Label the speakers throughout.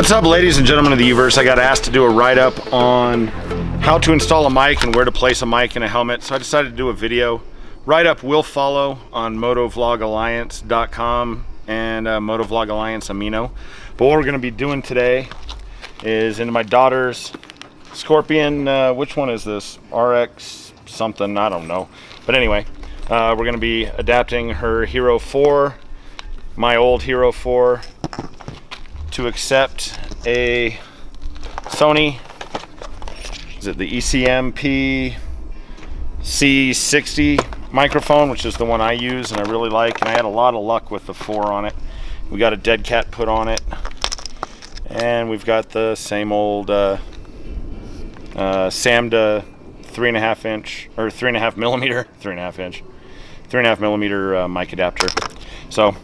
Speaker 1: What's up, ladies and gentlemen of the Uverse? I got asked to do a write-up on how to install a mic and where to place a mic in a helmet, so I decided to do a video. Write-up will follow on motovlogalliance.com and Motovlog Alliance Amino. But what we're going to be doing today is into my daughter's Scorpion, which one is this? RX something, I don't know. But anyway, we're going to be adapting her Hero 4, my old Hero 4, to accept a Sony, is it the ECM C60 microphone, which is the one I use and I really like, and I had a lot of luck with the 4 on it. We got a dead cat put on it, and we've got the same old Samda 3.5 inch or 3.5 millimeter, 3.5 millimeter mic adapter. So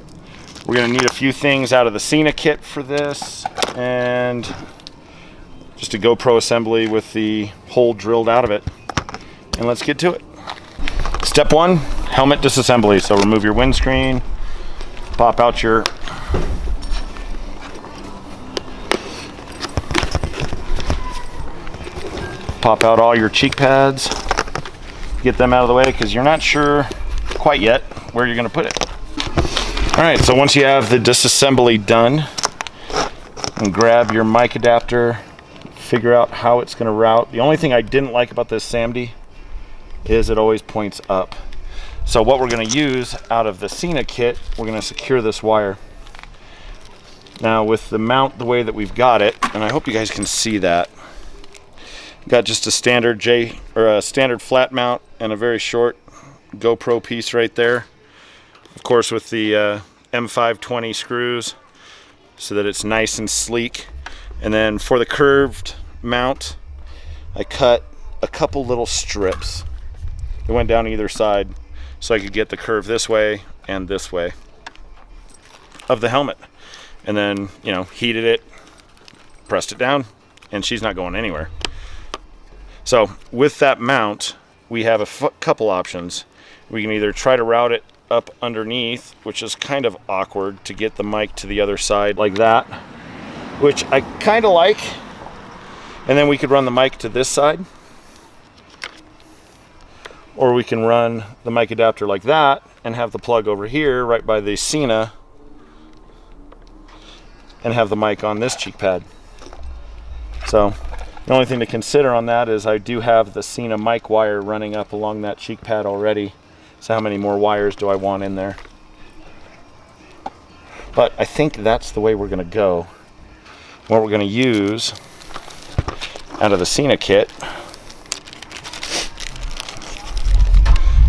Speaker 1: we're gonna need a few things out of the Cena kit for this, and just a GoPro assembly with the hole drilled out of it. And let's get to it. Step 1, helmet disassembly. So remove your windscreen, pop out your all your cheek pads, get them out of the way because you're not sure quite yet where you're gonna put it. All right, so once you have the disassembly done, and grab your mic adapter, figure out how it's going to route. The only thing I didn't like about this Samdi is it always points up. So what we're going to use out of the Cena kit, we're going to secure this wire. Now with the mount the way that we've got it, and I hope you guys can see that, got just a standard standard flat mount and a very short GoPro piece right there. Of course, with the M520 screws, so that it's nice and sleek. And then for the curved mount, I cut a couple little strips. They went down either side, so I could get the curve this way and this way of the helmet. And then, you know, heated it, pressed it down, and she's not going anywhere. So with that mount, we have a couple options. We can either try to route it up underneath, which is kind of awkward to get the mic to the other side like that, which I kind of like, and then we could run the mic to this side, or we can run the mic adapter like that and have the plug over here right by the Cena and have the mic on this cheek pad. So the only thing to consider on that is I do have the Cena mic wire running up along that cheek pad already. So how many more wires do I want in there? But I think that's the way we're going to go. What we're going to use out of the Cena kit,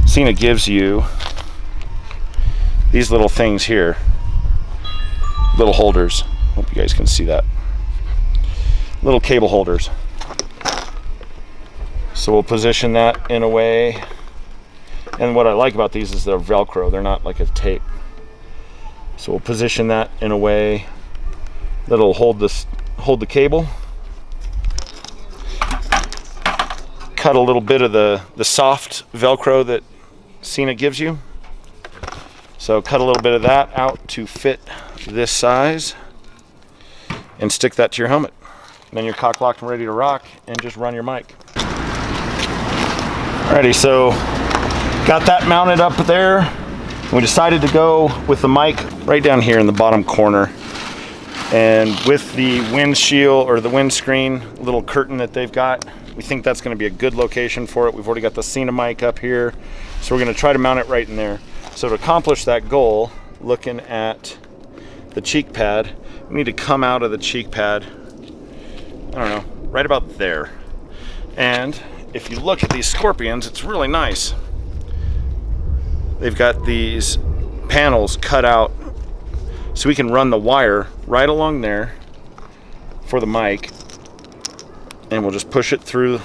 Speaker 1: Cena gives you these little things here, little holders. Hope you guys can see that. Little cable holders. So we'll position that in a way. And what I like about these is they're Velcro. They're not like a tape. So we'll position that in a way that'll hold the cable. Cut a little bit of the soft Velcro that Cena gives you. So cut a little bit of that out to fit this size and stick that to your helmet. And then you're cock locked and ready to rock and just run your mic. Alrighty, so got that mounted up there. We decided to go with the mic right down here in the bottom corner. And with the windshield or the windscreen little curtain that they've got, we think that's going to be a good location for it. We've already got the Cena mic up here, so we're going to try to mount it right in there. So to accomplish that goal, looking at the cheek pad, we need to come out of the cheek pad, I don't know, right about there. And if you look at these Scorpions, it's really nice. They've got these panels cut out so we can run the wire right along there for the mic, and we'll just push it through. So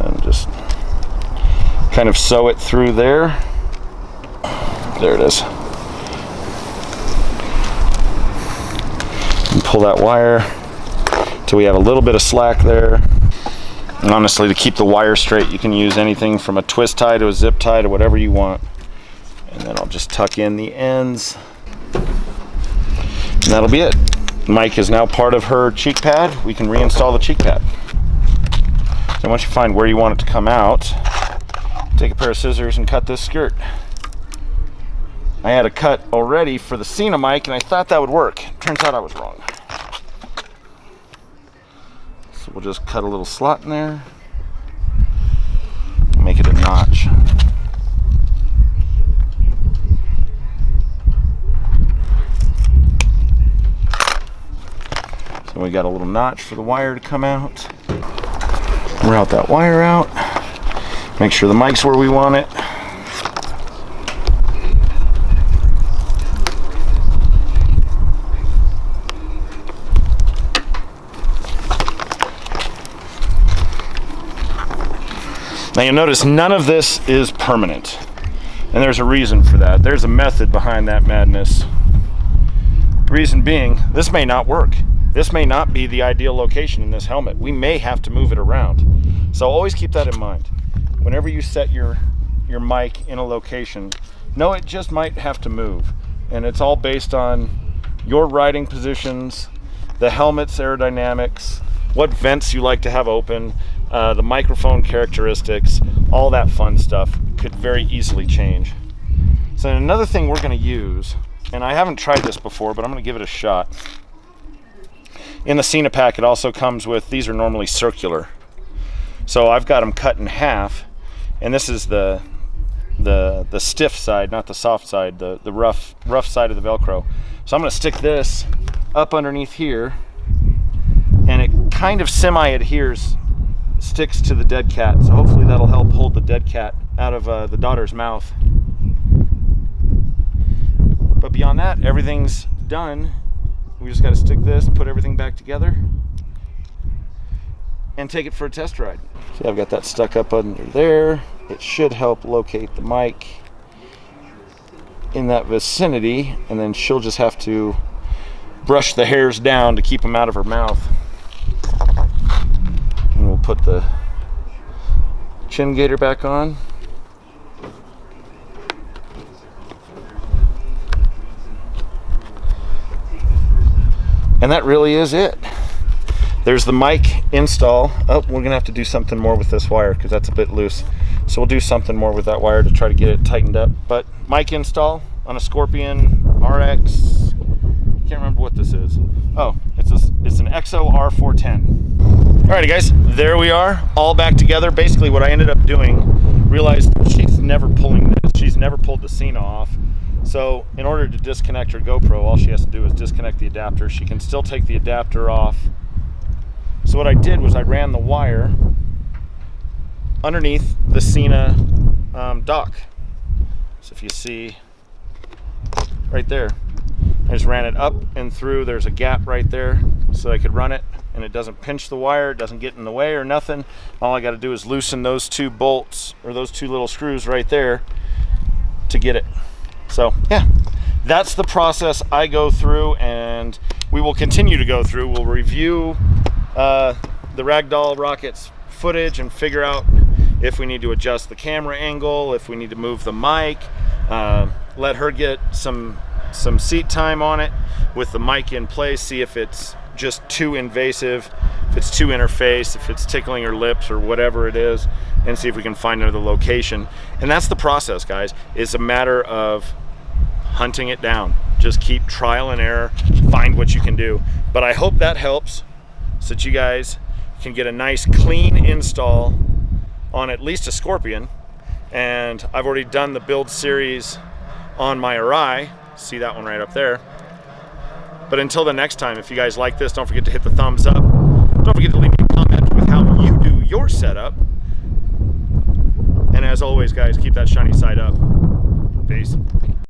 Speaker 1: I'm just kind of sew it through there. There it is. And pull that wire till we have a little bit of slack there. And honestly, to keep the wire straight, you can use anything from a twist tie to a zip tie to whatever you want. And then I'll just tuck in the ends. And that'll be it. mic is now part of her cheek pad. We can reinstall the cheek pad. So once you find where you want it to come out, take a pair of scissors and cut this skirt. I had a cut already for the Cena mic and I thought that would work. Turns out I was wrong. So we'll just cut a little slot in there, make it a notch. So we got a little notch for the wire to come out. Route that wire out. Make sure the mic's where we want it. Now you'll notice none of this is permanent. And there's a reason for that. There's a method behind that madness. Reason being, this may not work. This may not be the ideal location in this helmet. We may have to move it around. So always keep that in mind. Whenever you set your mic in a location, know it just might have to move. And it's all based on your riding positions, the helmet's aerodynamics, what vents you like to have open, the microphone characteristics, all that fun stuff could very easily change. So another thing we're going to use, and I haven't tried this before, but I'm going to give it a shot. In the Cena pack, it also comes with, these are normally circular. So I've got them cut in half, and this is the stiff side, not the soft side, the rough side of the Velcro. So I'm going to stick this up underneath here, and it kind of semi-adheres, sticks to the dead cat. So hopefully that'll help hold the dead cat out of the daughter's mouth. But beyond that, everything's done. We just got to stick this, put everything back together, and take it for a test ride. See, I've got that stuck up under there. It should help locate the mic in that vicinity, and then she'll just have to brush the hairs down to keep them out of her mouth. And we'll put the chin gaiter back on. And that really is it. There's the mic install. Oh, we're gonna have to do something more with this wire because that's a bit loose. So we'll do something more with that wire to try to get it tightened up. But mic install on a Scorpion RX. Can't remember what this is. Oh, it's an XO R410. Alrighty guys, there we are, all back together. Basically what I ended up doing, realized she's never pulling this. She's never pulled the Cena off. So in order to disconnect her GoPro, all she has to do is disconnect the adapter. She can still take the adapter off. So what I did was I ran the wire underneath the Cena dock. So if you see right there, I just ran it up and through. There's a gap right there so I could run it and it doesn't pinch the wire, it doesn't get in the way or nothing. All I got to do is loosen those two bolts or those two little screws right there to get it. So yeah, that's the process I go through, and we will continue to go through. We'll review the Ragdoll Rockets footage and figure out if we need to adjust the camera angle, if we need to move the mic, let her get some seat time on it with the mic in place, see if it's just too invasive, if it's too interface, if it's tickling her lips or whatever it is, and see if we can find another location. And that's the process, guys. It's a matter of hunting it down. Just keep trial and error, find what you can do. But I hope that helps so that you guys can get a nice clean install on at least a Scorpion. And I've already done the build series on my Arai. See that one right up there. But until the next time, if you guys like this, don't forget to hit the thumbs up. Don't forget to leave me a comment with how you do your setup. And as always, guys, keep that shiny side up. Peace.